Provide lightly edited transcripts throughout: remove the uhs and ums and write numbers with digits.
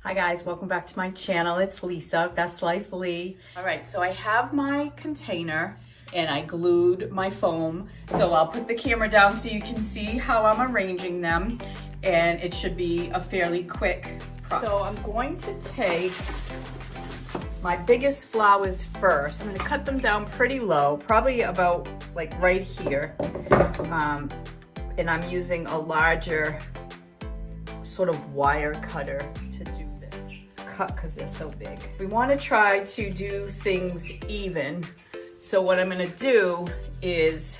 Hi guys, welcome back to my channel. It's Lisa, Best Life Lee. All right, so I have my container and I glued my foam. So I'll put the camera down so you can see how I'm arranging them, and it should be a fairly quick process. So I'm going to take my biggest flowers first. I'm gonna cut them down pretty low, probably about like right here. And I'm using a larger sort of wire cutter to do this cut because they're so big. We want to try to do things even. So what I'm going to do is,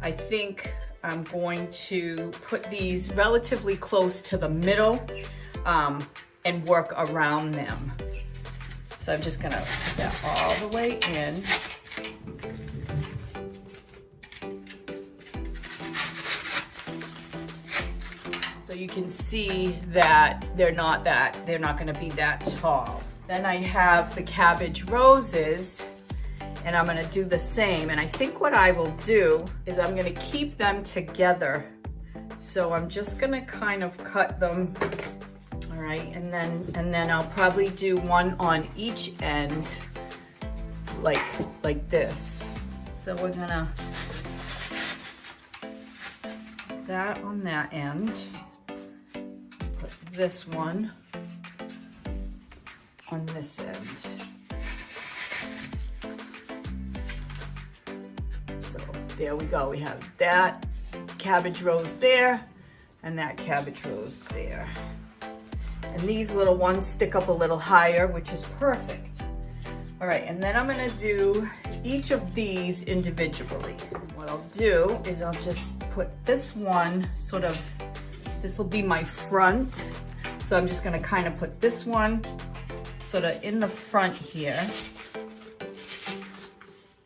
I think I'm going to put these relatively close to the middle and work around them. So I'm just going to put that all the way in. So you can see that they're not gonna be that tall. Then I have the cabbage roses, and I'm gonna do the same. And I think what I will do is I'm gonna keep them together. So I'm just gonna kind of cut them, all right? And then I'll probably do one on each end, like this. So we're gonna put that on that end. This one on this end. So there we go. We have that cabbage rose there and that cabbage rose there. And these little ones stick up a little higher, which is perfect. All right, and then I'm gonna do each of these individually. What I'll do is I'll just put this one sort of, this will be my front. So I'm just gonna kind of put this one sort of in the front here.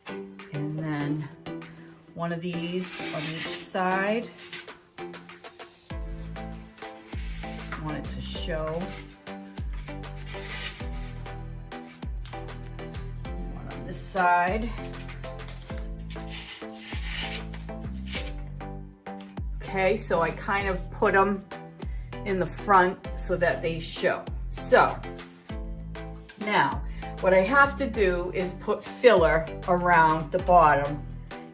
And then one of these on each side. I want it to show. One on this side. Okay, so I kind of put them in the front so that they show. So now what I have to do is put filler around the bottom,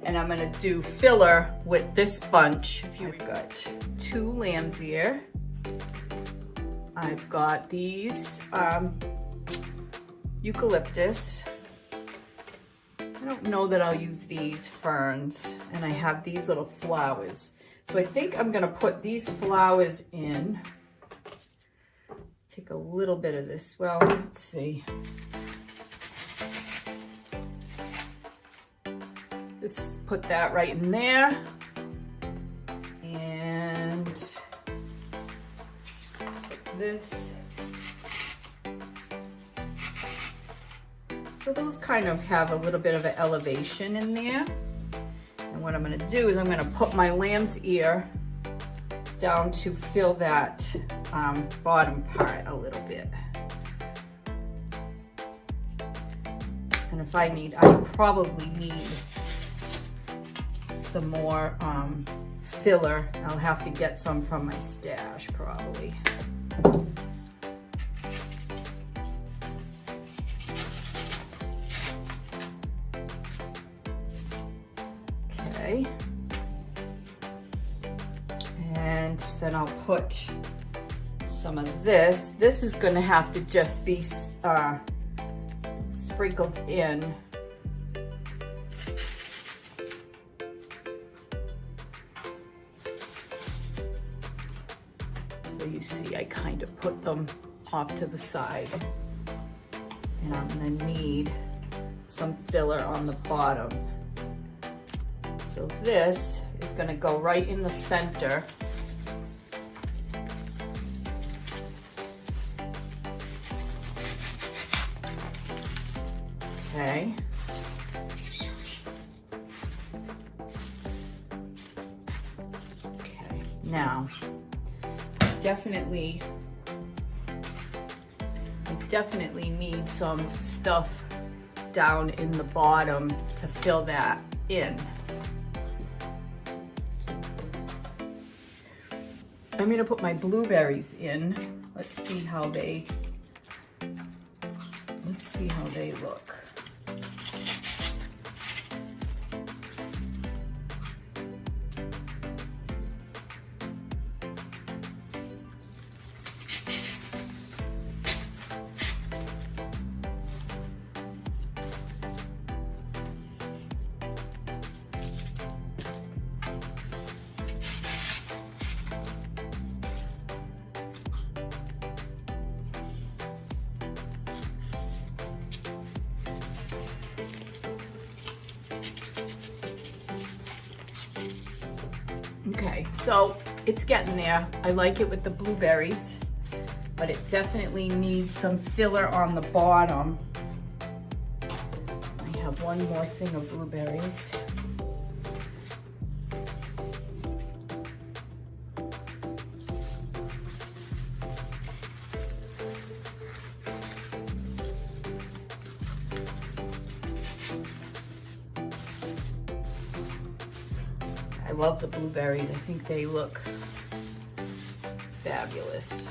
and I'm gonna do filler with this bunch. I've got 2 lamb's ear. I've got these eucalyptus. I don't know that I'll use these ferns, and I have these little flowers. So I think I'm gonna put these flowers in. Take a little bit of this. Well, let's see. Just put that right in there. And this. So those kind of have a little bit of an elevation in there. And what I'm gonna do is I'm gonna put my lamb's ear down to fill that bottom part a little bit. And if I need, I probably need some more filler. I'll have to get some from my stash probably. Okay. And then I'll put some of this. This is going to have to just be sprinkled in. So you see, I kind of put them off to the side. And I'm going to need some filler on the bottom. So this is going to go right in the center. Okay. Okay, now I definitely need some stuff down in the bottom to fill that in. I'm gonna put my blueberries in. Let's see how they look. Okay, so it's getting there. I like it with the blueberries, but it definitely needs some filler on the bottom. I have one more thing of blueberries. I love the blueberries. I think they look fabulous.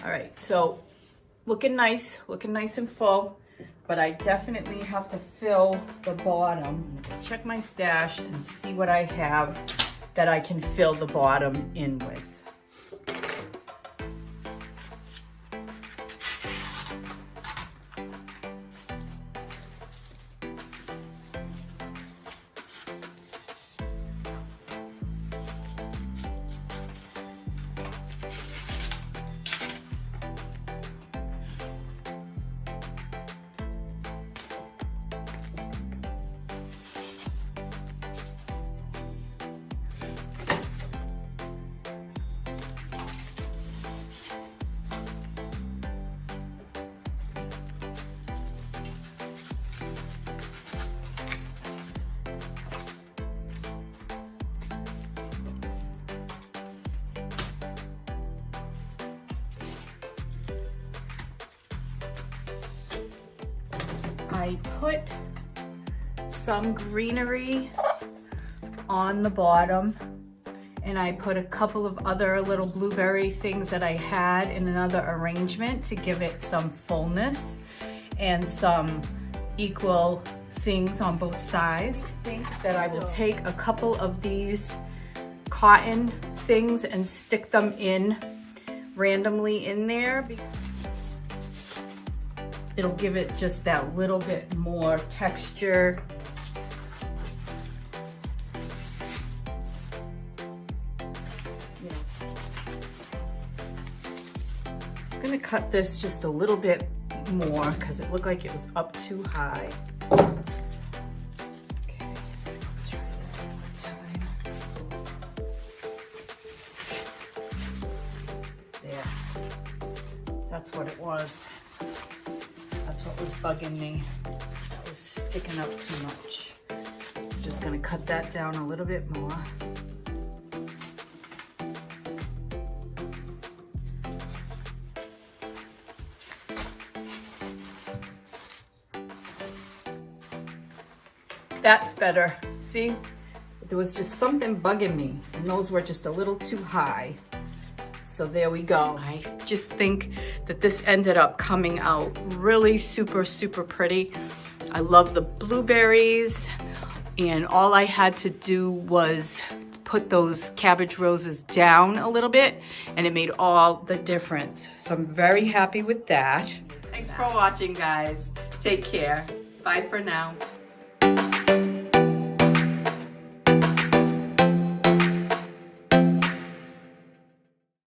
All right, so looking nice and full, but I definitely have to fill the bottom. Check my stash and see what I have that I can fill the bottom in with. I put some greenery on the bottom, and I put a couple of other little blueberry things that I had in another arrangement to give it some fullness and some equal things on both sides. I think that I will take a couple of these cotton things and stick them in randomly in there. It'll give it just that little bit more texture. I'm gonna cut this just a little bit more because it looked like it was up too high. Okay, let's try that one more time. There, that's what it was. That's what was bugging me. It was sticking up too much. I'm just gonna cut that down a little bit more. That's better. See? There was just something bugging me, and those were just a little too high. So there we go. I just think that this ended up coming out really super pretty. I love the blueberries, and all I had to do was put those cabbage roses down a little bit, and it made all the difference. So I'm very happy with that. Thanks for watching, guys. Take care. Bye for now.